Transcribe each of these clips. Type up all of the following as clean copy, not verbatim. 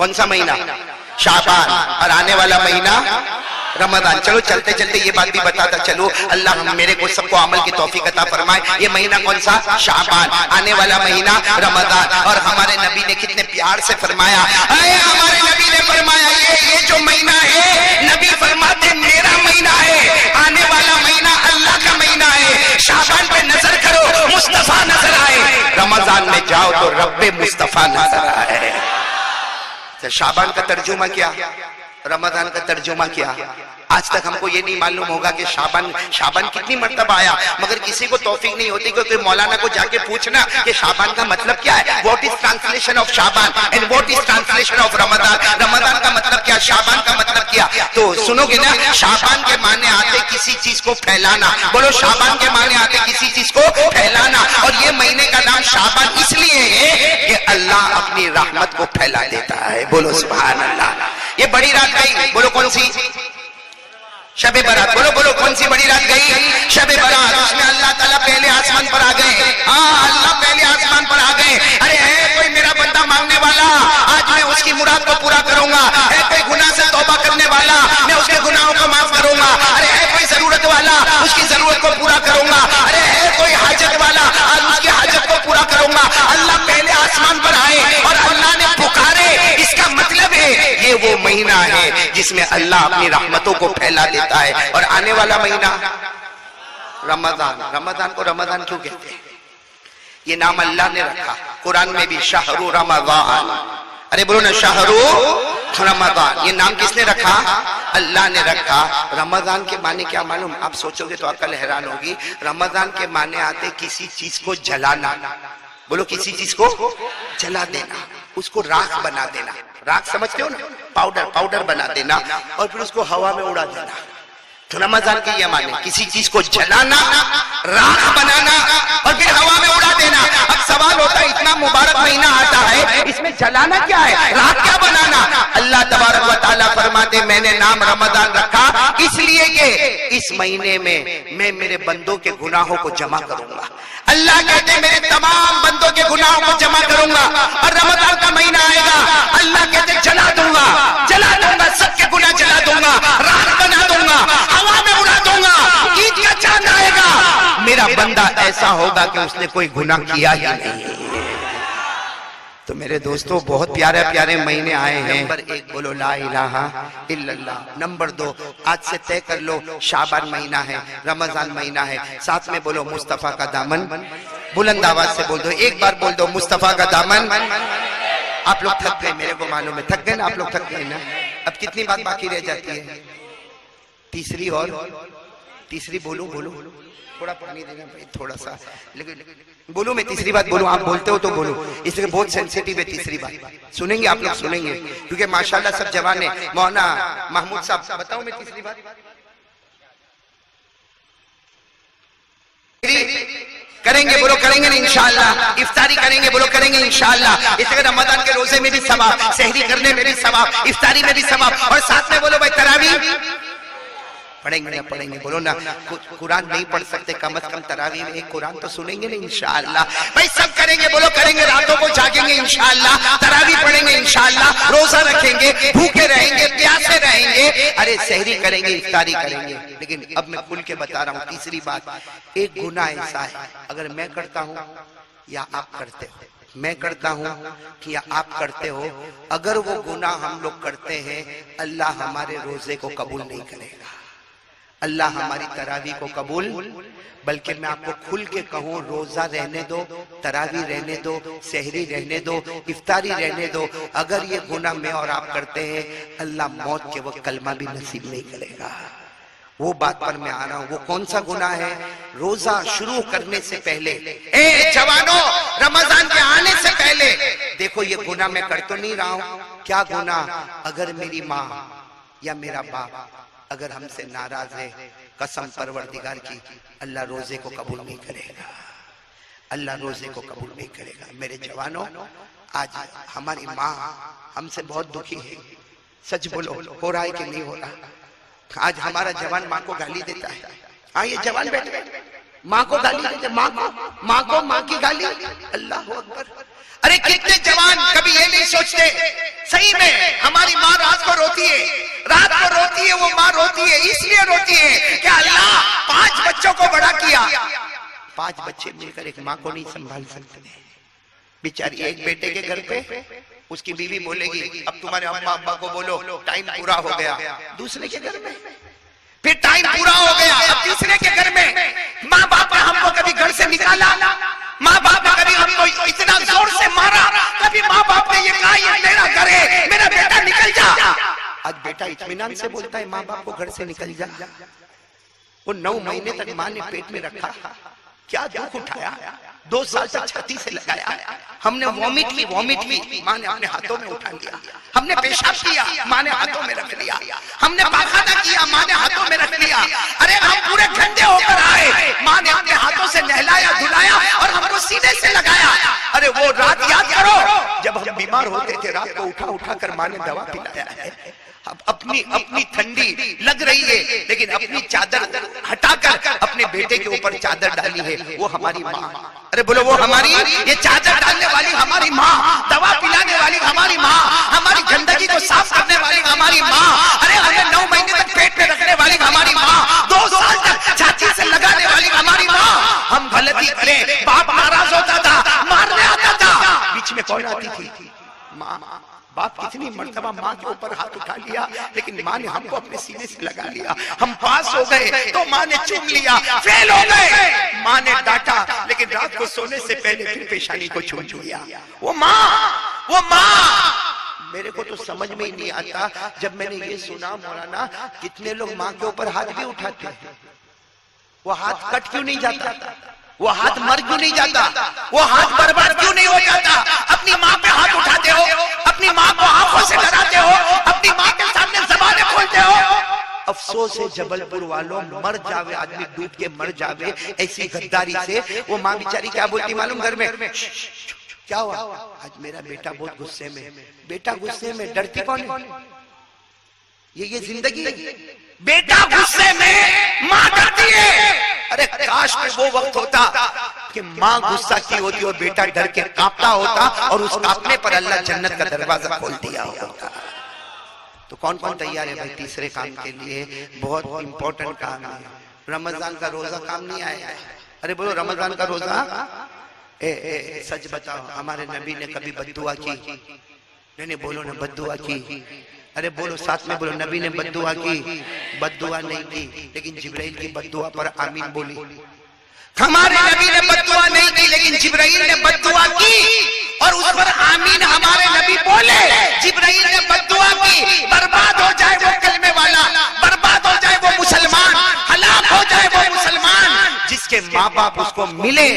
कौन सा महीना? शाबान। और आने वाला महीना रमजान। चलो चलते चलते ये बात भी बताता चलो, अल्लाह हम मेरे को सबको अमल की तौफीक अता फरमाए। ये महीना कौन सा? शाबान। आने वाला महीना रमजान। और हमारे नबी ने कितने प्यार से फरमाया, हमारे नबी ने फरमाया ये जो महीना है, नबी फरमाते मेरा महीना है, आने वाला महीना अल्लाह का महीना है। शाबान पे नजर करो, मुस्तफा नजर आए। रमजान में जाओ तो रब्बे मुस्तफा नजर आए। शाबान का तर्जुमा क्या, रमजान का तर्जुमा क्या? आज तक हमको ये नहीं मालूम होगा कि शाबान कितनी मर्तबा आया, मगर किसी को तौफीक नहीं होती क्योंकि मौलाना को जाके पूछना कि शाबान का मतलब क्या है, what is translation of Shaban and what is translation of Ramzan, Ramzan का मतलब क्या, शाबान का मतलब क्या। तो सुनोगे ना, शाबान के माने आते किसी चीज को फैलाना। बोलो, शाबान के माने आते किसी चीज को फैलाना। और ये महीने का नाम शाबान इसलिए है कि अल्लाह अपनी रहमत को फैला देता है। बोलो सुभान अल्लाह। ये बड़ी रात गई, बोलो कौन सी? शबे बारात। बोलो बोलो कौन सी बड़ी रात गई? शबे बारात। उसमें अल्लाह ताला पहले आसमान पर आ गए। हाँ, अल्लाह पहले आसमान पर आ गए। अरे है कोई मेरा बंदा मांगने वाला, आज मैं उसकी मुराद को पूरा करूंगा। है कोई गुनाह से तौबा करने वाला, मैं उसके गुनाहों को माफ करूंगा। अरे है कोई जरूरत वाला, उसकी जरूरत को पूरा करूंगा। अरे है कोई हाजत वाला, आज उसकी हाजत को पूरा करूंगा। अल्लाह पहले आसमान पर आए और अल्लाह ने पुकारे। इसका मतलब है ये वो महीना है जिसमें अल्लाह अपनी रहमतों को फैला देता है। और आने वाला महीना रमजान। रमजान को रमजान क्यों कहते हैं? ये नाम अल्लाह ने रखा, कुरान में भी शहरु रमजान। अरे बोलो ना, शहरु रमजान। ये नाम किसने रखा? अल्लाह ने रखा। रमजान के माने क्या मालूम? आप सोचोगे तो अकल हैरान होगी। रमजान के माने आते किसी चीज को जलाना। बोलो, किसी चीज को जला देना, उसको राख बना देना। राख समझते हो ना, पाउडर बना देना और फिर उसको हवा में उड़ा देना। तो रमजान के ये माने किसी चीज को जलाना, राख बनाना और फिर हवा में उड़ा देना। अब सवाल होता है, इतना मुबारक महीना आता है, इसमें जलाना क्या है, राख क्या बनाना? अल्लाह तबारक व तआला फरमाते मैंने नाम रमजान रखा इसलिए कि इस महीने में मैं मेरे बंदों के गुनाहों को जमा करूंगा। अल्लाह कहते मेरे तमाम बंदों के गुनाहों को जमा करूंगा। और रमजान का महीना आएगा, अल्लाह कहते जला दूंगा, सबके गुनाह जला दूंगा, राख बना दूंगा, हवा में उड़ा दूंगा। ईद का चांद आएगा, मेरा बंदा ऐसा होगा कि उसने कोई गुनाह किया ही नहीं। तो मेरे दोस्तों, बहुत प्यारे प्यारे महीने आए हैं। नंबर 1 बोलो ला इलाहा इल्लल्लाह। नंबर 2 आज से तय कर लो शाबान महीना है, रमजान महीना है। साथ में बोलो मुस्तफा का दामन। बुलंद आवाज से बोल दो, एक बार बोल दो मुस्तफा का दामन। आप लोग थक गए, मेरे को मालूम है, थक गए ना आप लोग, थक गए ना। अब कितनी बात बाकी रह जाती है? तीसरी। और तीसरी बोलो थोड़ा पानी देना भाई, थोड़ा सा। लेकिन बोलो, मैं तीसरी बात बोलूं, आप बोलते हो तो बोलो, इसलिए बहुत सेंसिटिव है तीसरी बात। सुनेंगे आप लोग, सुनेंगे, क्योंकि माशाल्लाह सब जवान है। मौलाना महमूद साहब बताओ, मैं तीसरी बात करेंगे, बोलो करेंगे ना इंशाअल्लाह। इफ्तारी करेंगे, बोलो करेंगे इंशाअल्लाह। इसलिए रमजान के रोजे में भी सवाब, सहरी करने में भी सवाब, इफ्तारी में भी सवाब। और साथ में बोलो भाई तरावी पढ़ेंगे, बोलो ना। कुरान नहीं पढ़ सकते, कम से कम तरावी में एक कुरान तो सुनेंगे ना इंशाअल्लाह। भाई सब करेंगे, बोलो करेंगे। रातों को जागेंगे इंशाअल्लाह, तरावी पढ़ेंगे इंशाअल्लाह, रोजा रखेंगे, भूखे रहेंगे, प्यासे रहेंगे, अरे सहरी करेंगे, इफ्तारी करेंगे। लेकिन अब मैं खुल के बता रहा हूँ तीसरी बात, एक गुनाह ऐसा है अगर मैं करता हूँ या आप करते हो, मैं करता हूँ कि या आप करते हो, अगर वो गुनाह हम लोग करते हैं, अल्लाह हमारे रोजे को कबूल नहीं करेगा, अल्लाह हमारी तरावी को कबूल। बल्कि मैं आपको खुल के कहूँ, रोजा रहने दो, तरावी रहने दो, सहरी रहने दो, इफ्तारी रहने दो, अगर ये गुनाह मैं और आप करते हैं, अल्लाह मौत के वक्त कलमा भी नसीब नहीं करेगा। वो बात पर मैं आ रहा हूँ। वो कौन सा गुनाह है? रोजा शुरू करने से पहले, ए जवानों, रमजान के आने से पहले देखो ये गुनाह मैं कर तो नहीं रहा हूँ। क्या गुनाह? अगर मेरी माँ या मेरा बाप अगर हमसे नाराज है, कसम परवरदिगार की, अल्लाह रोजे को कबूल नहीं करेगा, अल्लाह रोजे को कबूल नहीं करेगा। मेरे जवानों, आज हमारी माँ हमसे बहुत दुखी है, सच बोलो, हो रहा है कि नहीं हो रहा? आज हमारा जवान माँ को गाली देता है। हाँ, ये जवान बैठे माँ को गाली देते, माँ की गाली, अल्लाह अकबर। अरे कितने जवान कभी ये नहीं सोचते, सही में हमारी माँ रात को रोती है, रात को रोती है, वो माँ रोती है इसलिए रोती है कि अल्लाह 5 बच्चों को बड़ा किया। 5 बच्चे मिलकर एक माँ को नहीं संभाल सकते। बेचारी एक बेटे के घर पे उसकी बीवी बोलेगी अब तुम्हारे अम्मा अब्बा को बोलो टाइम पूरा हो गया। दूसरे के घर में फिर टाइम पूरा हो गया, अब तीसरे के घर में माँ बाप ने हमको कभी घर से निकाला, माँ बाप ने कभी हमको इतना जोर से मारा, कभी माँ बाप ने ये कहा ये मेरा घर है, मेरा बेटा निकल जा। आज बेटा इत्मीनान से बोलता है माँ बाप को घर से निकल जा। वो 9 महीने तक माँ ने पेट में रखा, क्या दुख उठाया, 2 साल तक छाती से लगाया। हमने वॉमिट की माँ ने अपने हाथों में उठा लिया, हमने पेशाब किया माँ ने हाथों में रख लिया, हमने पाखाना किया माँ ने हाथों में रख लिया। अरे हम पूरे ठंडे होकर आए, माँ ने अपने हाथों से नहलाया धुलाया और हमको सीने से लगाया। अरे वो रात याद करो जब हम बीमार होते थे, रात को उठा कर माँ ने दवा पिलाया है। अब अपनी ठंडी लग रही है लेकिन अपनी चादर हटाकर अपने बेटे के ऊपर चादर डाली है, वो हमारी माँ। अरे बोलो वो हमारी, ये चादर डालने वाली हमारी माँ, दवा पिलाने वाली हमारी माँ, हमारी गंदगी को साफ करने वाली हमारी माँ। अरे हमें 9 महीने तक पेट में रखने वाली हमारी माँ, 2 साल तक छाती से लगाने वाली हमारी माँ। हम गलती करें बाप नाराज होता था, मारने आता था, बीच में कौन आती थी? माँ। बाप कितनी मर्तबा माँ के ऊपर हाथ उठा लिया लेकिन माँ ने हमको अपने सीने से लगा लिया। हम पास हो गए तो माँ ने चूम लिया, फेल हो गए माँ ने डांटा लेकिन रात को सोने से पहले फिर पेशानी को चूम लिया। वो माँ मेरे को तो समझ में ही नहीं आता जब मैंने ये सुना मौलाना कितने लोग माँ के ऊपर हाथ भी उठाते हैं, वो हाथ कट क्यों नहीं जाता, वो हाथ मर क्यों नहीं जाता, वो हाथ बर्बाद क्यों नहीं हो जाता? अपनी माँ पे हाथ उठाते हो, अपनी माँ को आंखों से डराते हो, अपनी माँ के सामने ज़बानें खोलते हो। अफसोस है जबलपुर वालों, मर जावे आदमी, डूब के मर जावे ऐसी गद्दारी से। वो माँ बेचारी क्या बोलती मालूम घर में, क्या हुआ आज मेरा बेटा बहुत गुस्से में, बेटा गुस्से में, डरती कौन है? ये जिंदगी, बेटा गुस्से में माँ डरती है। अरे काश में वो वक्त होता कि माँ गुस्सा की होती और बेटा डर के कांपता होता और उस कांपने पर अल्लाह जन्नत का दरवाजा खोल दिया होता। तो कौन कौन तैयार है भाई तीसरे काम के लिए? बहुत इंपॉर्टेंट काम है, रमजान का रोजा काम नहीं आया है। अरे बोलो रमजान का रोजा, सच बताओ हमारे नबी ने कभी बद्दुआ की? नहीं बोलो ना बद्दुआ की। अरे बोलो साथ में बोलो, नबी ने बद्दुआ की? बद्दुआ नहीं की लेकिन जिब्राइल की बद्दुआ पर आमीन बोली। हमारे नबी ने बद्दुआ नहीं की लेकिन जिब्राइल ने बद्दुआ की और उस पर आमीन हमारे नबी बोले। जिब्राइल ने बद्दुआ की, बर्बाद हो जाए वो कलमे वाला, बर्बाद हो जाए वो मुसलमान, हलाक हो जाए वो मुसलमान जिसके माँ बाप उसको मिले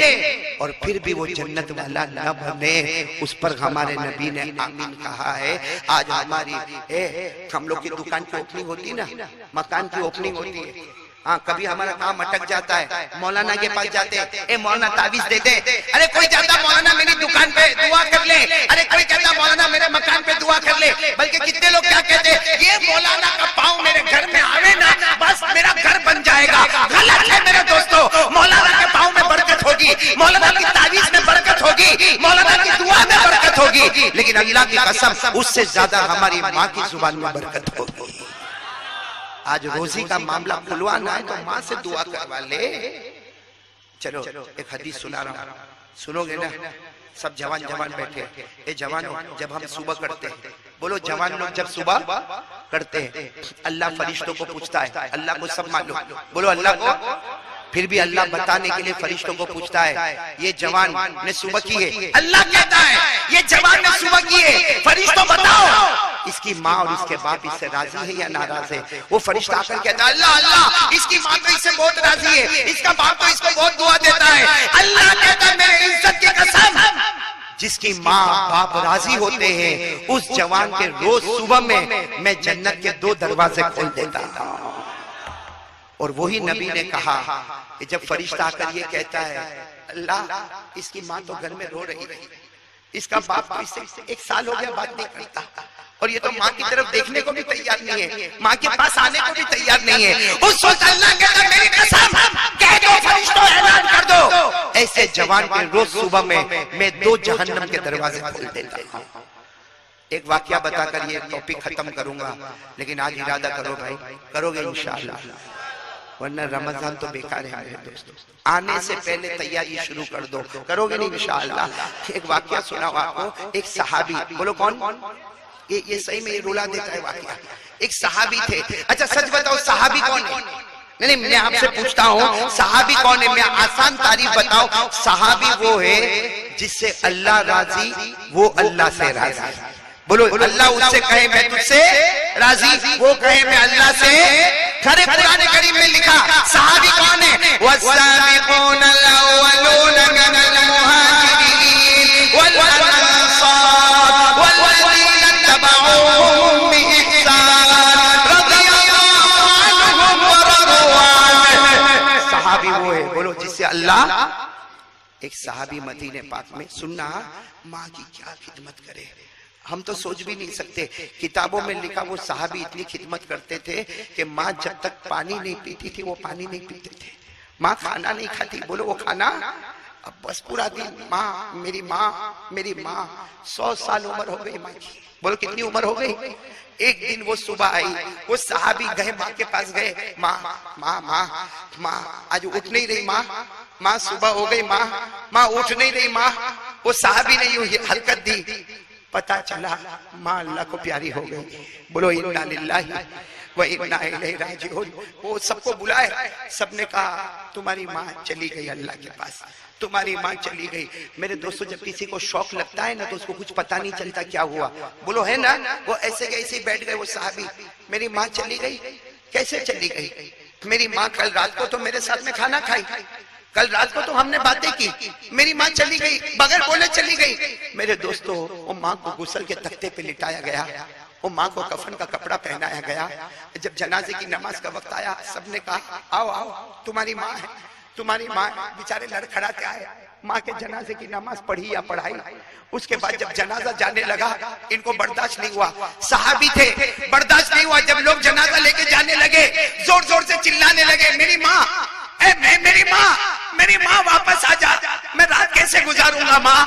और फिर भी वो जन्नत वाला न बने। उस पर हमारे नबी ने आमीन कहा है। आज हमारी हम लोग की दुकान की ओपनिंग होती है ना, मकान की ओपनिंग होती है, हाँ कभी हमारा काम अटक जाता है, मौलाना के पास जाते हैं, मौलाना तावीज दे दे। अरे कोई जाता मौलाना मेरी दुकान पे दुआ कर ले, अरे कोई कहता मौलाना मेरे मकान पे दुआ कर ले। बल्कि कितने लोग क्या कहते हैं, ये मौलाना का पाँव मेरे घर में आवे ना बस मेरा घर बन जाएगा। गलत है मेरे दोस्तों, मौलाना के पाँव में बरकत होगी, मौलाना की तावीज में बरकत होगी, मौलाना की दुआ में बरकत होगी, लेकिन अल्लाह की कसम उससे ज्यादा हमारी माँ की जुबान में बरकत होगी। आज रोजी का मामला खुलवाना है तो माँ से दुआ करवा ले। चलो एक हदीस सुना रहा हूँ, सुनोगे ना? सब जवान बैठे। ये जवानों जब हम सुबह करते हैं, बोलो जवान लोग जब सुबह करते हैं अल्लाह फरिश्तों को पूछता है, अल्लाह को सब मालूम, बोलो अल्लाह को, फिर भी अल्लाह बताने के लिए फरिश्तों को पूछता है ये जवान ने सुबह की है। अल्लाह कहता है ये जवान ने सुबह की है, फरिश्तों बताओ इसकी माँ और इसके बाप इससे राजी है या नाराज है? वो फरिश्ता आकर कहता है अल्लाह अल्लाह इसकी माँ तो इससे बहुत राजी है, इसका बाप तो इसको बहुत दुआ देता है। अल्लाह कहता है मेरे इज्जत की कसम, जिसकी माँ बाप राजी होते हैं उस जवान के रोज सुबह में मैं जन्नत के 2 दरवाजे खोल देता हूँ। और वही नबी ने कहा कि जब फरिश्ता आकर ये कहता है अल्लाह इसकी माँ तो घर में रो रही है, इसका बाप तो इससे 1 साल हो गया बात नहीं करता, और और ये तो माँ की तरफ देखने को भी तैयार नहीं है, माँ के पास आने को भी तैयार नहीं है। उस वक्त अल्लाह कहता मेरी कसम कह दो फरिश्तों ऐलान कर दो, ऐसे जवान के रोज सुबह में मैं 2 जहन्नम के दरवाजे खोल देता हूँ। एक वाकया बताकर ये टॉपिक खत्म करूंगा, लेकिन आज इरादा करो भाई, करोगे इंशाअल्लाह, वरना रमजान तो बेकार है मेरे दोस्तों। आने से पहले तैयारी शुरू कर दो, करोगे नहीं इंशाअल्लाह। एक वाकया सुना आपको, एक सहाबी, बोलो कौन? ये सही में ये रुला देता है वाकया। एक सहाबी थे। अच्छा सच बताओ सहाबी कौन है? नहीं मैं आपसे पूछता हूँ सहाबी कौन है? मैं आसान तारीफ बताओ, सहाबी वो है जिससे अल्लाह राजी, वो अल्लाह से राजी। बोलो अल्लाह उससे कहे मैं तुझसे राजी, वो कहे मैं अल्लाह से। खरे कुरान करीम में लिखा सहाबी कौन है? वस्साबिकून अल-अव्वलून मिनल मुहाजिरीन वल अंसार वल्लज़ीना तबऊहुम बिइहसान रज़ियल्लाहु अन्हुम व रज़ू अन्हु। सहाबी वो है, बोलो जिससे अल्लाह। एक सहाबी मदीने पाक में, सुनना माँ की क्या खिदमत करे, हम तो सोच भी नहीं सकते। किताबों में लिखा वो सहाबी इतनी खिदमत करते थे कि माँ जब तक पानी नहीं पीती थी वो पानी नहीं पीते थे। माँ खाना नहीं खाती, बोलो वो खाना, अब बस पूरा दिन माँ मेरी माँ मेरी माँ। 100 साल उम्र हो गई माँ की, बोलो कितनी उम्र हो गई। एक दिन वो सुबह आई, वो सहाबी गए माँ के पास गए, माँ माँ माँ माँ आज उठ नहीं रही माँ, माँ सुबह हो गई माँ, माँ उठ नहीं रही माँ। वो सहाबी ने यूं हरकत दी, पता चला माँ अल्लाह को प्यारी हो गई। बोलो इन्ना लिल्लाहि व इन्ना इलैहि राजिऊन। वो सबको बुलाए, सबने कहा तुम्हारी माँ चली गई अल्लाह के पास, तुम्हारी माँ चली गई। मेरे दोस्तों जब किसी को शौक लगता है ना तो उसको कुछ पता नहीं चलता क्या हुआ, बोलो है ना। वो ऐसे कैसे बैठ गए वो साहबी, मेरी माँ चली गई, कैसे चली गई? मेरी माँ कल रात को तो मेरे साथ में खाना खाई, कल रात को तो हमने बातें की, मेरी माँ चली गई, बगैर बोले चली गई। मेरे दोस्तों वो माँ को गुस्ल के तख्ते पे लिटाया गया, वो माँ को कफन का कपड़ा पहनाया गया। जब जनाजे की नमाज का वक्त आया सबने कहा आओ आओ तुम्हारी माँ है, तुम्हारी माँ। बेचारे लड़खड़ाते आए, माँ के जनाजे की नमाज पढ़ी या पढ़ाई। उसके बाद जब जनाजा जाने लगा इनको बर्दाश्त नहीं हुआ, सहाबी थे, बर्दाश्त नहीं हुआ। जब लोग जनाजा लेके जाने लगे जोर जोर से चिल्लाने लगे मेरी माँ, मेरी माँ वापस आ जा, मैं रात कैसे गुजारूंगा माँ,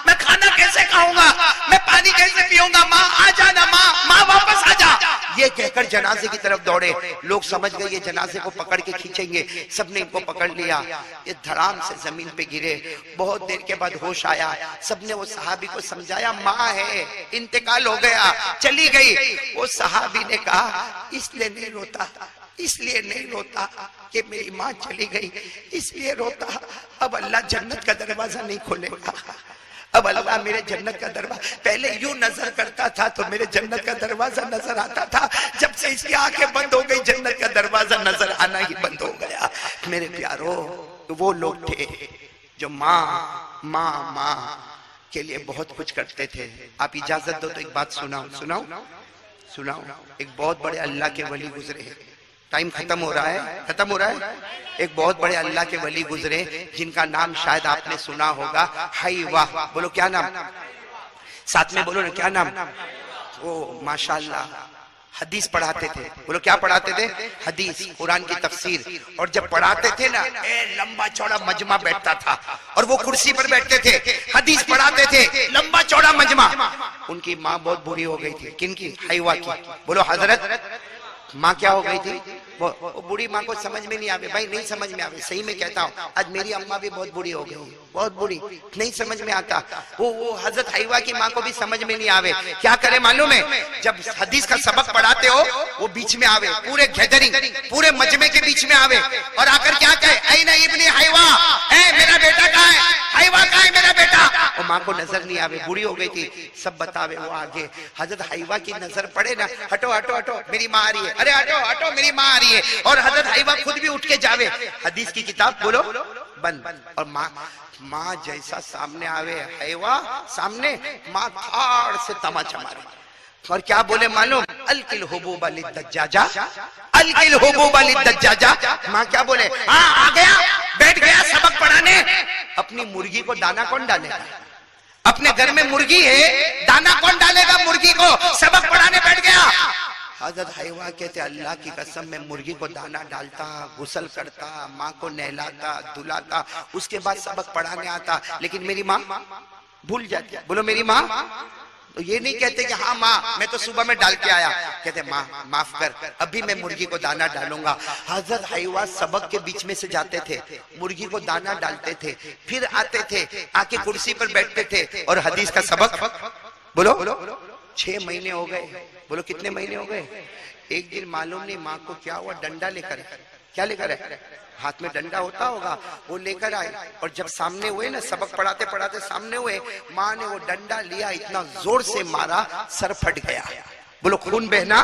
मैं खाना कैसे खाऊंगा, मैं पानी कैसे पीऊंगा माँ, आ जाना माँ, माँ वापस आ जा। ये कहकर जनाजे की तरफ दौड़े। लोग समझ गए ये जनाजे को पकड़ के खींचेंगे, सबने इनको पकड़ लिया। ये धड़ाम से जमीन पे गिरे। बहुत देर के बाद होश आया, सबने वो सहाबी को समझाया माँ है, इंतकाल हो गया, चली गई। वो सहाबी ने कहा इसलिए नहीं रोता, इसलिए नहीं रोता कि मेरी माँ चली गई, इसलिए रोता अब अल्लाह जन्नत का दरवाजा नहीं खोलेगा, अब अल्लाह मेरे जन्नत का दरवाजा। पहले यूं नजर करता था तो मेरे जन्नत का दरवाजा नजर आता था, जब से इसकी आंखें बंद हो गई जन्नत का दरवाजा नजर आना ही बंद हो गया। मेरे प्यारो वो लोग थे जो माँ माँ माँ के लिए बहुत कुछ करते थे। आप इजाजत दो तो एक बात सुनाओ सुनाओ सुनाओ। एक बहुत बड़े अल्लाह के वली गुजरे, टाइम खत्म हो रहा है, खत्म हो रहा है। एक बहुत बड़े अल्लाह के वली गुजरे जिनका नाम शायद आपने सुना होगा, हाइवा। बोलो क्या नाम, साथ में बोलो ना क्या नाम। ओ माशाल्लाह हदीस पढ़ाते थे। बोलो क्या पढ़ाते थे? हदीस, कुरान की तफसीर। और जब पढ़ाते थे ना लंबा चौड़ा मजमा बैठता था और वो कुर्सी पर बैठते थे, हदीस पढ़ाते थे, लंबा चौड़ा मजमा। उनकी माँ बहुत बुरी हो गई थी, किनकी? हाइवा की। बोलो हजरत माँ क्या हो गई थी? वो बूढ़ी माँ को समझ में नहीं आवे, भाई नहीं समझ में आवे, सही में कहता हूँ। आज मेरी अम्मा भी बहुत बुरी हो गई, बहुत बुरी, नहीं समझ में आता। वो हजरत हाइवा की माँ को भी समझ में नहीं आवे। क्या करे मालूम है? जब हदीस का सबक पढ़ाते हो वो बीच में आवे, पूरे गैदरिंग, पूरे मजमे के बीच में आवे और आकर क्या कहे, ऐ ना इब्ने हाइवा, मेरा बेटा कहाँ है, हाइवा कहाँ है मेरा बेटा? वो माँ को नजर नहीं आवे, बूढ़ी हो गई थी, सब बतावे। वो आगे हजरत हाइवा की नजर पड़े ना, हटो हटो हटो मेरी माँ आ रही है, अरे हटो हटो मेरी माँ आ रही है। और हजरत हाइवा खुद भी उठ के जावे, हदीस की किताब बोलो बंद। और माँ जैसा सामने आवे, हाइवा सामने, माँ थाड़ से तमाचा मारे और क्या बोले मालूम? अलकिल हुबूबा लिद्दज्जाजा, अलकिल हुबूबा लिद्दज्जाजा। माँ क्या बोले? हाँ आ गया, बैठ गया सबक पढ़ाने। अपनी मुर्गी को दाना कौन डालेगा? अपने घर में मुर्गी है, दाना कौन डालेगा मुर्गी को? सबक पढ़ाने बैठ गया। हजरत हयवा कहते अल्लाह की कसम मैं मुर्गी को दाना डालता, गुसल करता, माँ को नहलाता, धुलाता, उसके बाद सबक पढ़ाने आता, लेकिन मेरी माँ भूल जाती। बोलो मेरी माँ। तो ये नहीं कहते कि हाँ माँ मैं तो सुबह में डाल के आया, कहते माँ माफ कर, अभी मैं मुर्गी को दाना डालूंगा। हजरत हयवा सबक के बीच में से जाते थे, मुर्गी को दाना डालते थे, फिर आते थे, आके कुर्सी पर बैठते थे और हदीस का सबक। बोलो 6 महीने हो गए। बोलो कितने महीने हो गए? एक दिन मालूम नहीं माँ को क्या हुआ, डंडा लेकर, क्या लेकर है, हाथ में डंडा होता होगा, वो लेकर आए और जब सामने हुए ना, सबक पढ़ाते पढ़ाते सामने हुए, माँ ने वो डंडा लिया, इतना जोर से मारा, सर फट गया। बोलो खून बहना।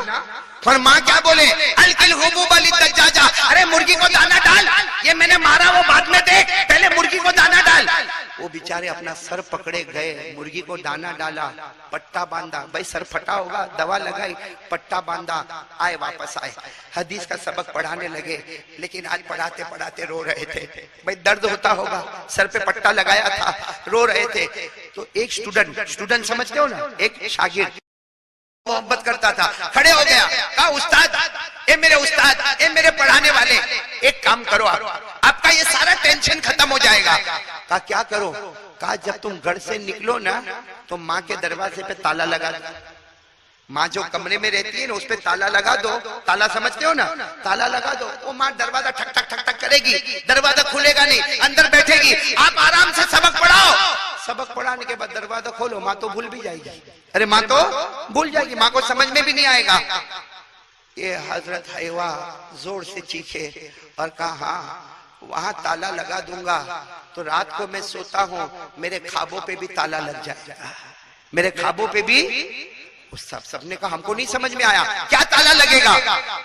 और माँ क्या बोले, अलकिल हुबूब लिद्दज्जाजा, अरे मुर्गी को दाना डाल, ये मैंने मारा वो बाद में देख, पहले मुर्गी को दाना डाल। वो बेचारे अपना सर पकड़े गए, मुर्गी को दाना डाला, पट्टा बांधा, भाई सर फटा होगा, दवा लगाई, पट्टा बांधा, आए वापस आए, हदीस का सबक पढ़ाने लगे। लेकिन आज पढ़ाते पढ़ाते रो रहे थे, भाई दर्द होता होगा, सर पे पट्टा लगाया था, रो रहे थे। तो एक स्टूडेंट समझते हो ना, एक शागिर्द मोहब्बत करता था, खड़े हो गया, कहा उस्ताद, ए मेरे उस्ताद, ए मेरे पढ़ाने वाले, एक काम करो, आपका ये सारा टेंशन खत्म हो जाएगा। कहा क्या करो? कहा जब तुम घर से निकलो ना तो माँ के दरवाजे पे ताला लगा दो, माँ जो कमरे में रहती है ना उस पे ताला लगा दो, ताला समझते हो ना, ताला लगा दो, वो माँ दरवाजा ठक ठक ठक ठक करेगी, दरवाजा खुलेगा नहीं, अंदर बैठेगी, आप आराम से सबक पढ़ाओ। सबक पढ़ाने के बाद दरवाजा खोलो, माँ तो भूल भी जाएगी, अरे माँ तो भूल जाएगी, माँ को समझ में भी नहीं आएगा। ये हजरत हयवा जोर से चीखे और कहा हाँ वहां ताला लगा दूंगा तो रात को मैं सोता हूँ मेरे ख्वाबों पे भी ताला लग जाएगा, मेरे ख्वाबों पे भी। उस सबने कहा हमको नहीं समझ में आया, क्या ताला लगेगा?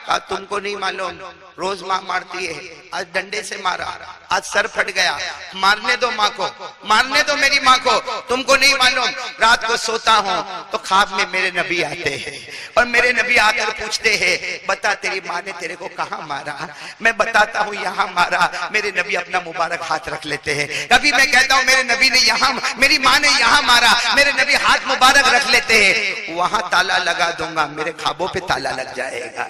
कहा तुमको नहीं मालूम, रोज माँ मारती है, आज डंडे से मारा, आज सर फट गया, मारने दो माँ को, मारने दो मेरी माँ को, तुमको नहीं मालूम, रात को सोता हूँ तो ख्वाब में मेरे नबी आते हैं और मेरे नबी आकर पूछते हैं बता तेरी माँ ने तेरे को कहाँ मारा? मैं बताता हूँ यहाँ मारा, मेरे नबी अपना मुबारक हाथ रख लेते हैं। कभी मैं कहता हूँ मेरे नबी ने यहाँ, मेरी माँ ने यहाँ मारा, मेरे नबी हाथ मुबारक रख लेते हैं, वहां ताला लगा दूंगा, मेरे ख्वाबों पे ताला लग जाएगा।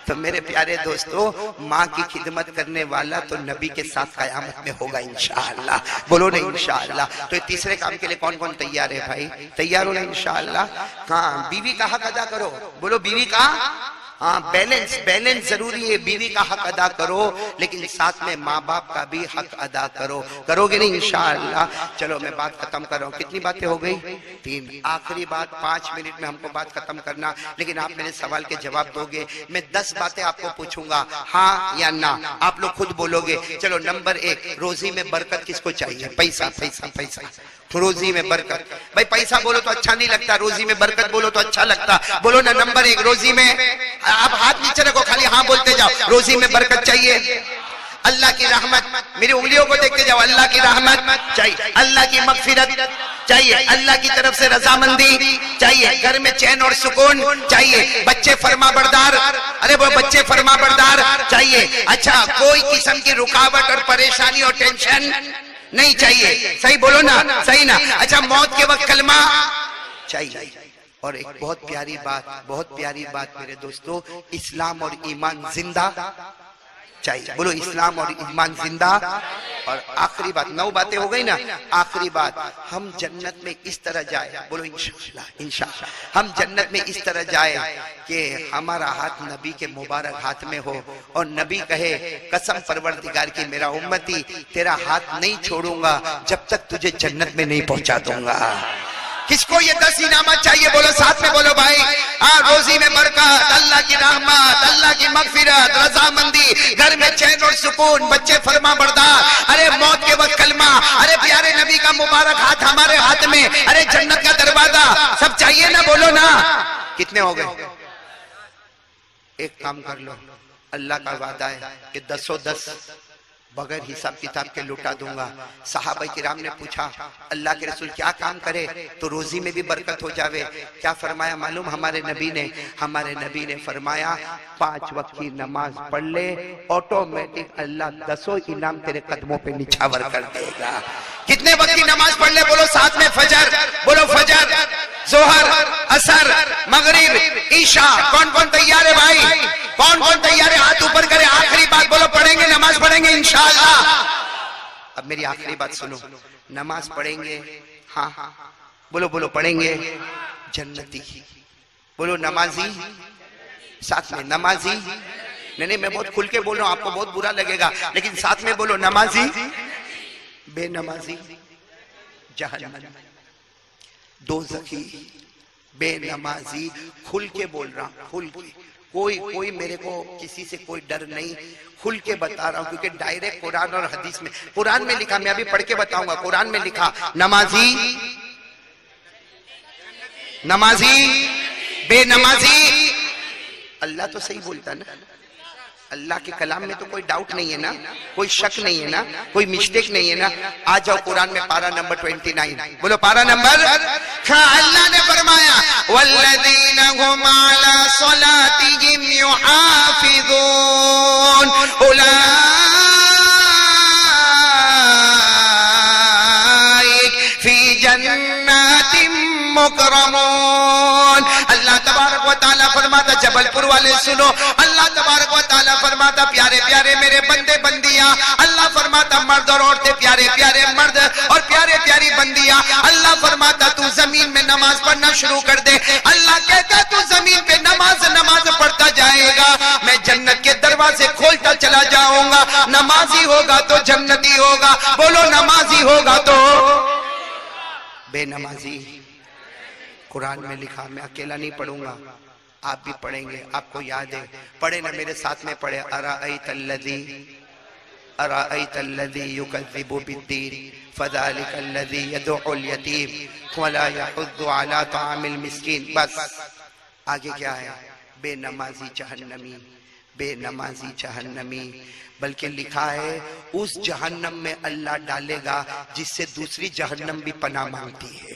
तो मेरे प्यारे दोस्तों, माँ की खिदमत करने वाला तो नबी के साथ कयामत में होगा इंशाअल्लाह। बोलो ना इंशाअल्लाह। तो तीसरे काम के लिए कौन कौन तैयार है भाई? तैयार हो ना इंशाअल्लाह? हाँ, बीवी का हक अदा करो। बोलो बीवी का, हाँ बैलेंस जरूरी है, बीवी का हक अदा करो लेकिन साथ में माँ बाप का भी हक अदा करो। करोगे नहीं इंशाअल्लाह? चलो मैं बात खत्म कर रहा हूँ। कितनी बातें हो गई? 3। आखिरी बात, 5 मिनट में हमको बात खत्म करना, लेकिन आप मेरे सवाल के जवाब दोगे। मैं 10 बातें आपको पूछूंगा, हाँ या ना, आप लोग खुद बोलोगे। चलो नंबर 1, रोजी में बरकत किसको चाहिए? पैसा पैसा पैसा, रोजी में बरकत। भाई पैसा बोलो तो अच्छा नहीं लगता, रोजी में बरकत बोलो तो अच्छा लगता। बोलो ना नंबर 1 रोजी में, आप हाथ नीचे रखो, खाली हाँ बोलते जाओ। रोजी में बरकत चाहिए, अल्लाह की रहमत, मेरी उंगलियों को देखते जाओ, अल्लाह की रहमत चाहिए, अल्लाह की मगफिरत चाहिए, अल्लाह की तरफ से रजामंदी चाहिए, घर में चैन और सुकून चाहिए, बच्चे फरमाबरदार, अरे वो बच्चे फरमाबरदार चाहिए। अच्छा, कोई किस्म की रुकावट और परेशानी और टेंशन नहीं चाहिए। सही बोलो ना, सही ना? अच्छा, मौत के वक्त कलमा चाहिए। और एक बहुत प्यारी बात मेरे दोस्तों, इस्लाम और ईमान जिंदा चाहिए। बोलो इस्लाम और ईमान जिंदा। और आखिरी बात, 9 बातें हो गई ना, आखिरी बात, हम जन्नत में इस तरह जाए, बोलो इंशाअल्लाह, इंशाअल्लाह हम जन्नत में इस तरह जाए कि हमारा हाथ नबी के मुबारक हाथ में हो और नबी कहे कसम परवरदिगार की मेरा उम्मती तेरा हाथ नहीं छोड़ूंगा जब तक तुझे जन्नत में नहीं पहुंचा दूंगा। किसको ये 10 इनामत चाहिए? बोलो साथ में बोलो भाई। रोजी में बरकत, अल्लाह की रहमत, अल्लाह की मगफिरत, रजामंदी, घर में चैन और सुकून, बच्चे फरमाबरदार, अरे मौत के वक्त कलमा, अरे प्यारे नबी का मुबारक हाथ हमारे हाथ में, अरे जन्नत का दरवाजा, सब चाहिए ना? बोलो ना। कितने हो गए? एक काम कर लो, अल्लाह का वादा है कि 10 बगैर हिसाब किताब के लुटा दूंगा। सहाबा किराम ने पूछा अल्लाह के रसूल क्या काम करे तो रोजी में भी बरकत हो जावे? क्या फरमाया मालूम हमारे नबी ने फरमाया 5 वक्त की नमाज पढ़ ले, ऑटोमेटिक अल्लाह 10 इनाम तेरे कदमों पे निछावर कर देगा। कितने वक्त की नमाज पढ़ ले? बोलो साथ में फजर, बोलो फजर, जोहर, असर, मगरिब, ईशा। कौन कौन तैयार है भाई? कौन कौन तैयार है? हाथ ऊपर करे। आखिरी बात बोलो, पढ़ेंगे, नमाज पढ़ेंगे इंशाअल्लाह। अब मेरी आखिरी बात सुनो, नमाज पढ़ेंगे, हाँ बोलो बोलो, पढ़ेंगे जन्नती। बोलो नमाजी, साथ में नमाजी। नहीं मैं बहुत खुल के बोल रहा हूं, आपको बहुत बुरा लगेगा, लेकिन साथ में बोलो नमाजी, बेनमाजी जहन्नम, दोज़खी, बेनमाजी। खुल के बोल रहा हूं, खुल के। कोई मेरे को किसी से कोई डर नहीं, खुल के बता रहा हूं, क्योंकि डायरेक्ट कुरान और हदीस में, कुरान में लिखा, मैं अभी पढ़ के बताऊंगा, कुरान में लिखा नमाजी, नमाजी, बेनमाजी। अल्लाह तो सही बोलता ना, अल्लाह के कलाम में तो कोई डाउट नहीं है ना, कोई शक नहीं है ना, कोई मिस्टेक नहीं है ना। आ जाओ कुरान में पारा नंबर 29, बोलो पारा नंबर। अल्लाह ने फरमाया वल्लज़ीना हुम अला सलातिहिम युहाफिज़ून उलाइक फी जन्नातिम मुकरमून। अल्लाह तबारक व तआला फरमाता, जबलपुर वाले सुनो, अल्लाह तबारक व तआला फरमाता प्यारे प्यारे मेरे बंदे बंदियां, अल्लाह फरमाता मर्द और औरतें, प्यारे प्यारे मर्द और प्यारे प्यारी बंदियां, अल्लाह फरमाता तू जमीन में नमाज पढ़ना शुरू कर दे। अल्लाह कहता तू जमीन पे नमाज पढ़ता जाएगा, मैं जन्नत के दरवाजे खोलता चला जाऊंगा। नमाजी होगा तो जन्नती होगा, बोलो नमाजी होगा तो बेनमाजी। कुरान में लिखा, मैं अकेला नहीं पढ़ूंगा, आप भी पढ़ेंगे, आपको याद है, पढ़े ना मेरे साथ में पढ़े। अराअयतल्लज़ी युकज़्ज़िबु बिद्दीन फ़ज़ालिकल्लज़ी यदउल यतीम वला यहुद्दु अला तामिल मिस्कीन। बस आगे क्या है? बेनमाजी जहन्नमी, बेनमाजी जहन्नमी। बल्कि लिखा है उस जहन्नम में अल्लाह डालेगा जिससे दूसरी जहन्नम भी पनाह मांगती है।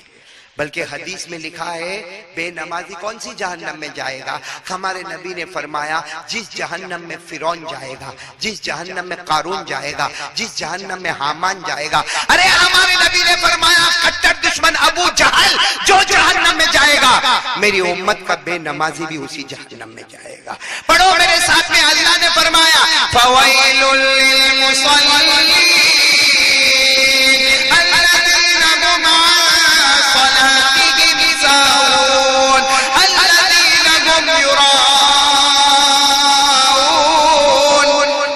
बल्कि हदीस में लिखा है बेनमाजी कौन सी जहन्नम में जाएगा? हमारे नबी ने फरमाया जिस जहन्नम में फिरौन जाएगा, जिस जहन्नम में कारून जाएगा, जिस जहन्नम में हामान जाएगा। अरे हमारे नबी ने फरमाया कट्टर दुश्मन अबू जहल जो जहन्नम में जाएगा, मेरी उम्मत का बेनमाजी भी उसी जहन्नम में जाएगा। पढ़ो मेरे साथ में, अल्लाह ने फरमाया फवैलुल लिल मुसल्लीन अल्लज़ीना हुम सलातिहिम साहून अल्लज़ीना हुम युराऊन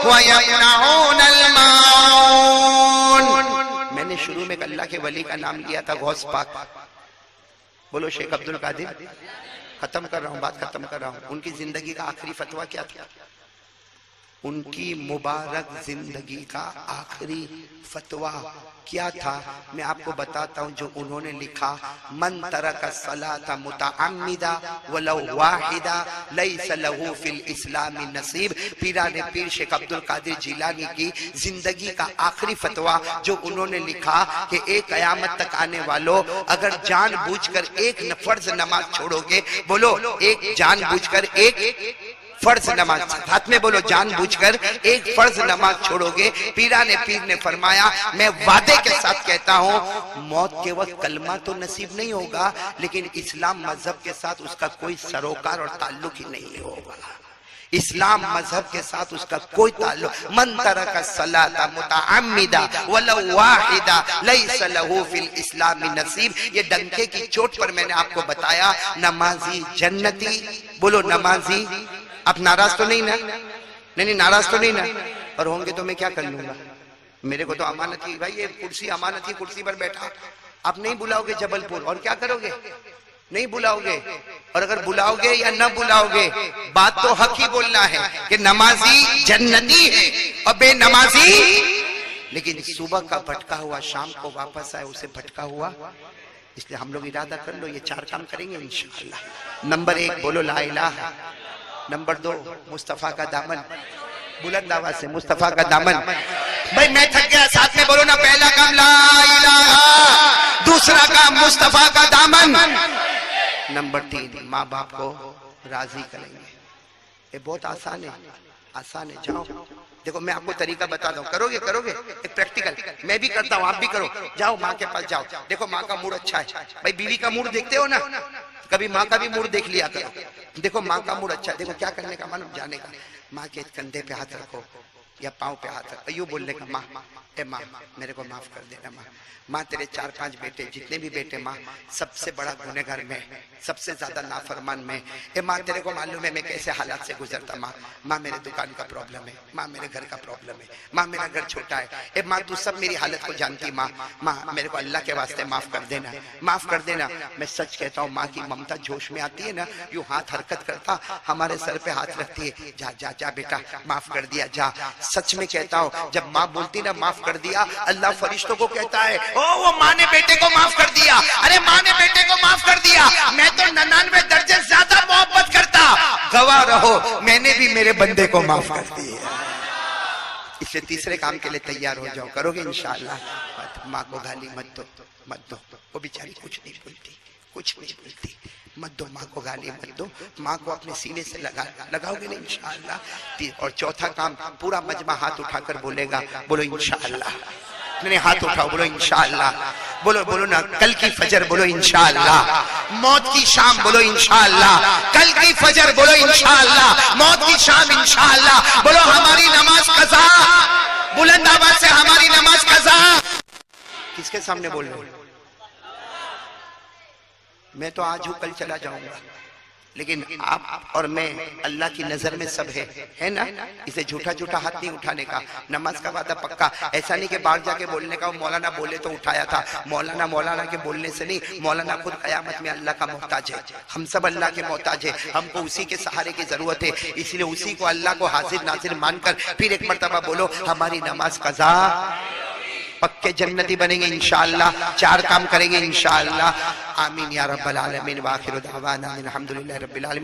व यमनऊनल माऊन। मैंने शुरू में अल्लाह के वली का नाम लिया था गौस पाक, बोलो शेख अब्दुल कादिर। खत्म कर रहा हूं, बात खत्म कर रहा हूं। उनकी जिंदगी का आखिरी फतवा क्या था? उनकी मुबारक जिंदगी का आखिरी फतवा क्या था? मैं आपको बताता हूं जो उन्होंने लिखा, मन तरका सलाता मुतअम्मिदा वलौ वाहिदा लैसा लहू फिल इस्लामी नसीब। पीराने पीर शेख अब्दुल कादिर जिलानी की जिंदगी का आखिरी फतवा जो उन्होंने लिखा कि एक कयामत तक आने वालों, अगर जानबूझकर एक फर्ज नमाज छोड़ोगे, बोलो एक जानबूझकर एक फर्ज नमाज, हाथ में बोलो जानबूझकर एक फर्ज नमाज छोड़ोगे, पीराने पीर ने फरमाया मैं वादे के साथ कहता हूं मौत के वक्त कलमा तो नसीब नहीं होगा, लेकिन इस्लाम मजहब के साथ उसका कोई सरोकार और ताल्लुक ही नहीं होगा। इस्लाम मजहब के साथ उसका कोई ताल्लुक। मन तरका सलाता मुतअम्मिदा वलौ वाहिदा लैसा लहू फिल इस्लामी नसीब। ये डंके की चोट पर मैंने आपको बताया नमाजी जन्नती, बोलो नमाजी। आप नाराज तो नहीं ना? नहीं नाराज तो नहीं ना? और होंगे तो मैं क्या कर लूंगा? मेरे को तो अमानत ही भाई, ये कुर्सी अमानत ही, कुर्सी पर बैठा। आप नहीं बुलाओगे जबलपुर और क्या करोगे? नहीं बुलाओगे। और अगर बुलाओगे या न बुलाओगे, बात तो हक ही बोलना है कि नमाजी जन्नती है और बेनमाजी। लेकिन सुबह का भटका हुआ शाम को वापस आए, उसे भटका हुआ। इसलिए हम लोग इरादा कर लो, ये 4 काम करेंगे इंशाअल्लाह। नंबर 1 बोलो ला इलाहा। नंबर 2 मुस्तफा का दामन, बुलंद आवाज से मुस्तफा का दामन। भाई मैं थक गया, साथ में बोलो ना, पहला काम ला इलाहा, दूसरा काम मुस्तफा का दामन, नंबर 3 माँ बाप को राजी करेंगे। ये बहुत आसान है, आसान है। जाओ देखो मैं आपको तरीका बताता हूँ, करोगे करोगे, एक प्रैक्टिकल मैं भी करता हूँ, आप भी करो। जाओ माँ के पास जाओ, देखो माँ का मूड अच्छा है, भाई बीवी का मूड देखते हो ना, कभी माँ का भी मूड देख लिया करो। देखो माँ का मूड अच्छा है, देखो क्या करने का, मालूम, जाने का, माँ के कंधे पे हाथ रखो या पाँव पे हाथ रखो, यूँ बोलने का, माँ ए माँ मेरे को माफ कर देना, माँ माँ तेरे 4-5 बेटे, जितने भी बेटे माँ, सबसे बड़ा गुनहगार मैं, सबसे ज्यादा नाफरमान मैं। ए माँ तेरे को मालूम है मैं कैसे हालात से गुजरता, माँ माँ मेरे दुकान का प्रॉब्लम है, माँ मेरे घर का प्रॉब्लम है, माँ मेरा घर छोटा है, ए माँ तू सब मेरी हालत को जानती, माँ माँ मेरे को अल्लाह के वास्ते माफ कर देना, माफ कर देना। मैं सच कहता हूँ, माँ की ममता जोश में आती है ना, यूं हाथ हरकत करता, हमारे सर पे हाथ रखती है, जा जा जा बेटा माफ कर दिया जा। सच में कहता हूँ, जब माँ बोलती ना माफ कर दिया, अल्लाह फरिश्तों को कहता है, ओ वो माँ ने बेटे को माफ कर दिया, अरे माँ ने बेटे को माफ कर दिया, मैं तो 99 दर्जे ज्यादा मोहब्बत करता, गवाह रहो मैंने भी मेरे बंदे को माफ कर दिया। इसलिए तीसरे काम के लिए तैयार हो जाओ, करोगे इंशाअल्लाह। माँ को गाली मत दो, मत दो, वो बेचारी कुछ नहीं बोलती, कुछ नहीं बोलती, मत दो माँ को गाली, मत दो, माँ को अपने सीने से लगाओगे ना इंशाअल्लाह। और चौथा काम, पूरा मजमा हाथ उठाकर बोलेगा, बोलो इंशाअल्लाह, मैंने हाथ उठाओ, बोलो इंशाअल्लाह, बोलो बोलो ना, कल की फजर बोलो इंशाअल्लाह, मौत की शाम बोलो इंशाअल्लाह, कल की फजर बोलो इंशाअल्लाह, मौत की शाम इंशाअल्लाह, बोलो हमारी नमाज कज़ा, बुलंद आवाज से हमारी नमाज कज़ा। किसके सामने बोल रहे हो? मैं तो आज हूं, कल चला जाऊंगा, लेकिन आप और मैं अल्लाह की नजर में सब है ना। इसे झूठा झूठा हाथ नहीं उठाने का, नमाज का वादा पक्का। ऐसा नहीं कि बाहर जाके बोलने का, मौलाना बोले तो उठाया था, मौलाना के बोलने से नहीं, मौलाना खुद कयामत में अल्लाह का मोहताज है, हम सब अल्लाह के मोहताज है, हमको उसी के सहारे की जरूरत है, इसलिए उसी को अल्लाह को हाजिर नाजिर मानकर फिर एक मर्तबा बोलो हमारी नमाज कज़ा, पक्के जन्नती बनेंगे इंशाअल्लाह, 4 काम करेंगे इंशाअल्लाह। आमीन या रब्बल आलमीन। व आखिरु दावाना अल्हम्दुलिल्लाहि रब्बिल आलमीन।